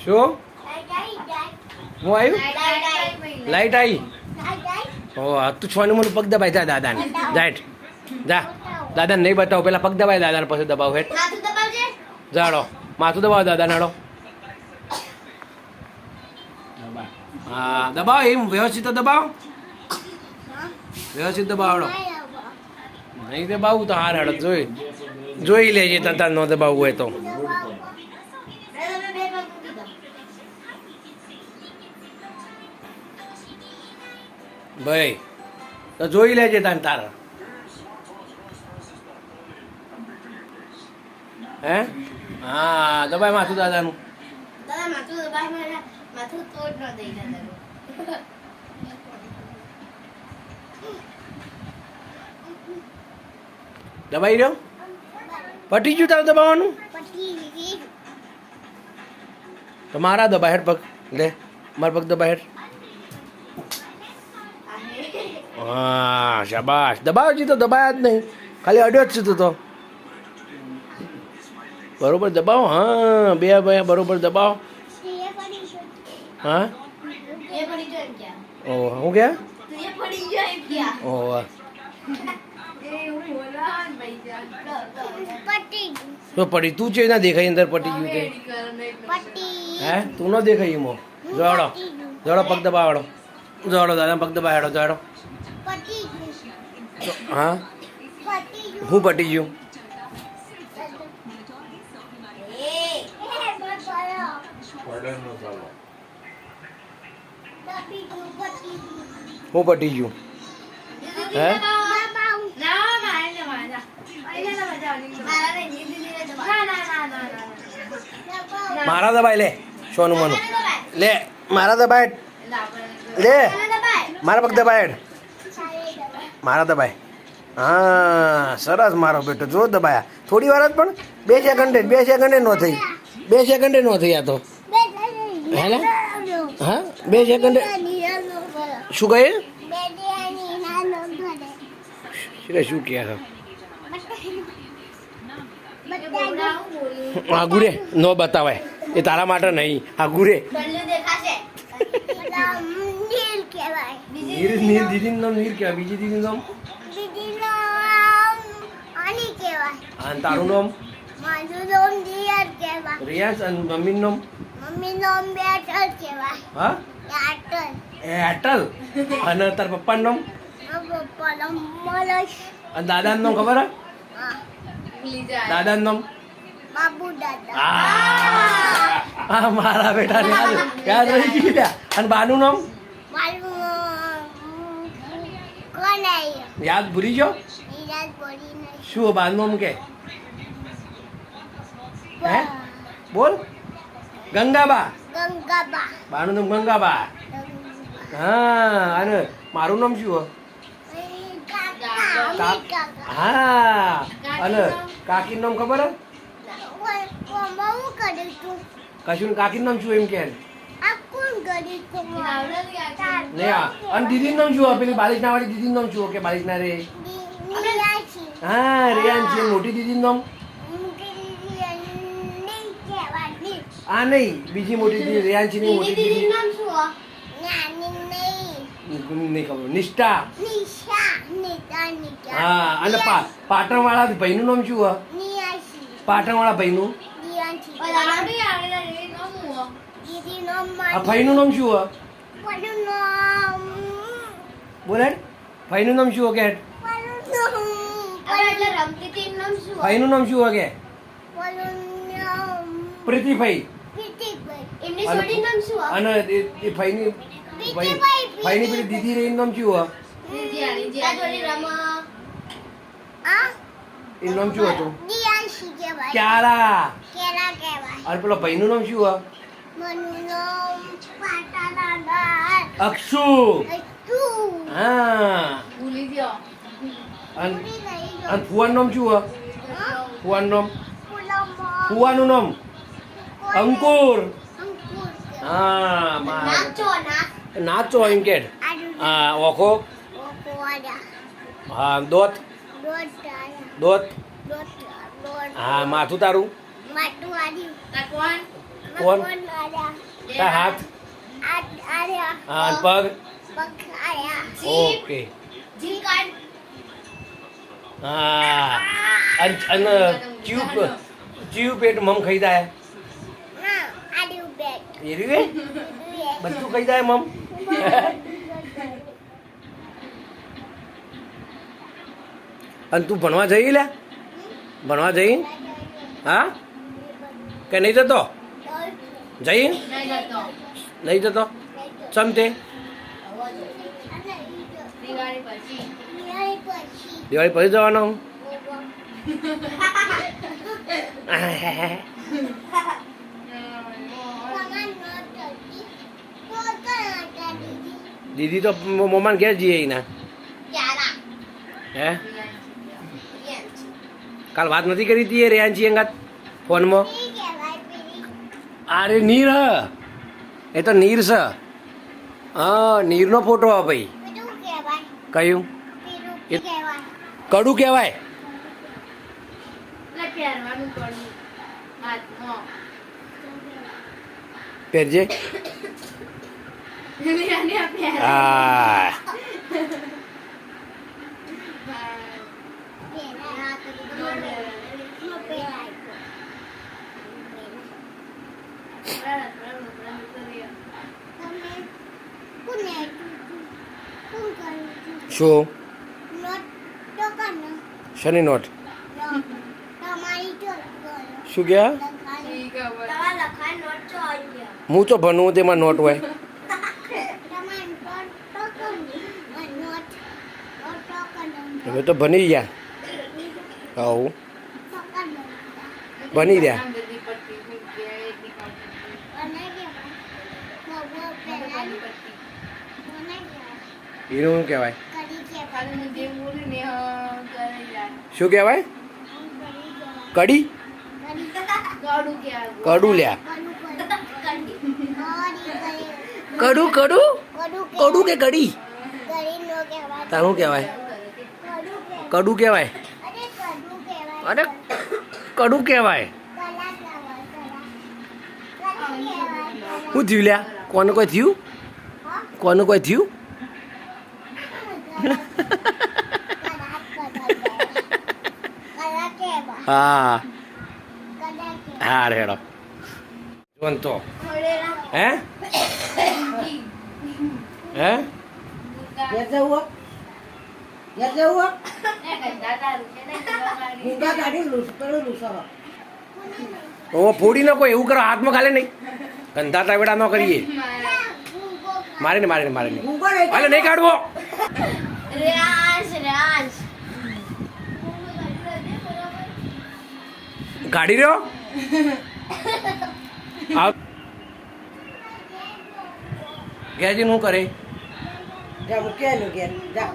શું હું આવ્યું લાઈટ આવી ઓ તું છોનું મને પગ દબાય જા દાદાને જાઈટ જા દાદાને નહીં બતાવો પેલા પગ દબાય દાદાને પછી દબાવ હેઠ જાડો માથું દબાવો દાદાને હાડો હા દબાવો એમ વ્યવસ્થિત દબાવો વ્યવસ્થિત દબાવડો નહીં દબાવું તો હાર હાડો જોઈ લેજે તતા ન દબાવવું હોય તો ભાઈ તો જોઈ લેજે તાન તારા હે હા દબાય માથું દાદાનું દબાઈ રહ્યો પટી ગયું તારે દબાવવાનું તો મારા દબા હેઠ પગ લે મારા પગ દબા હેઠ હા શાબાશ દબાવ જી તો દબાયા જ નહીં ખાલી અડ્યો જ છે તું તો બરોબર દબાવો હા બે ભાઈ બરોબર દબાવો હા ઓહ હું ક્યાં ઓહ તો પડી તું છે ના દેખાય અંદર પટી ગયું તે હે તું ન દેખાય એમાં જોડો જોડો પગ દબાવડો જોડો દાદા પગ દબાવડો જોડો હા હું પટી ગયું હું પટી ગયું હે મારા દબાઈ લે સોનું મનું લે મારા દબાઈ લે મારા પગ દબાઈ મારા દબાઈ હા સરસ મારો બેટો જો દબાયા થોડી વાર જ પણ 2 સેકન્ડે નો થઈ 2 સેકન્ડે નો થઈ આ તો હે ને હા 2 સેકન્ડે શું કહે શું કહે હા ગુરે નો બતાવાય એ તારા માટે નહીં હા ગુરે નીર દીદીનું નામ નીર કહેવાય બીજી દીદીનું નામ અને તારું નામ રિયાસ અને મમ્મીનું નામ હા એટલ અને તાર પપ્પાનું નામ અને દાદાનું નામ ખબર હે દાદાનું નામ હા મારા બેટા યાદ રહી ગયું અને બાનું નામ યાદ ભૂલી ગયો શું બાનું નામ કે હે બોલ ગંગાબા બાનું નામ ગંગાબા હા અને મારું નામ શું હા અને કાકીનું નામ ખબર કશું કાકીનું નામ શું એમ કે અને દીદીનું નામ શું પેલી બાલિશના વાળી દીદીનું નામ શું કે બાલિશના રે હા રેયાન છે મોટી દીદીનું નામ આ નહીં બીજી મોટી દીદી રેયાન છે મોટી દીદી નહીં ખબર નિષ્ઠા હા અને પાટણ વાળા ભાઈનું નામ શું પાટણ વાળા ભાઈનું ભાઈનું નામ શું બોલે ભાઈનું નામ શું કે ભાઈનું નામ શું કે પ્રીતિભાઈ અને એ ભાઈની ભાઈની પેલી દીદી રે નામ શું એનું નામ શું હતું ક્યારા અને પેલો ભાઈનું નામ શું અક્ષુ હા અને ફુવાનું નામ શું ફુવાનું નામ અંકુર હા નાચો એમ કે હા ઓખો હા દોત હા માથું તારું કોણ તાર હાથ હા અને પગ ઓકે હા અને ચીવ પેટ મમ ખાઈ જાય એ રીતે બધું ખાઈ જાય મમ અને તું ભણવા જઈ લે ભણવા જઈ હા કે નહીં જતો જઈ નહીં જતો ચમ તે દિવાળી પછી જવાનો દીદી તો મમ્માને ઘેર જઈએ એના હે કાલ વાત નથી કરી હતી રેયાંચી અંગાત ફોનમાં અરે નીર હ એ તો નીર છે હા નીરનો ફોટો હા ભાઈ કયું કડું કહેવાય પહેરજે હા શું શની નોટ શું ગયા હું તો ભણવું તેમાં નોટ હોય અમે તો ભણી ગયા હવ ભણી રહ્યા એનું શું કહેવાય શું કહેવાય કડી કડું લ્યા કડું કડું કડું કે કડી તારું કહેવાય કડું કહેવાય અરે કડું કહેવાય શું થયું લ્યા કોનું કોઈ થયું કોનું કોઈ થયું હા હા રેડો જોન તો હે હે ફોડી નાખો એવું કરો હાથમાં ખાલે નહીં ગંધા તાવેડા ન કરીએ મારે ને મારે ને મારે ને હાલે નહીં કાઢવો ગાડી રહ્યો ઘેરજી શું કરે જા મૂકી આવ્યો ઘેર જા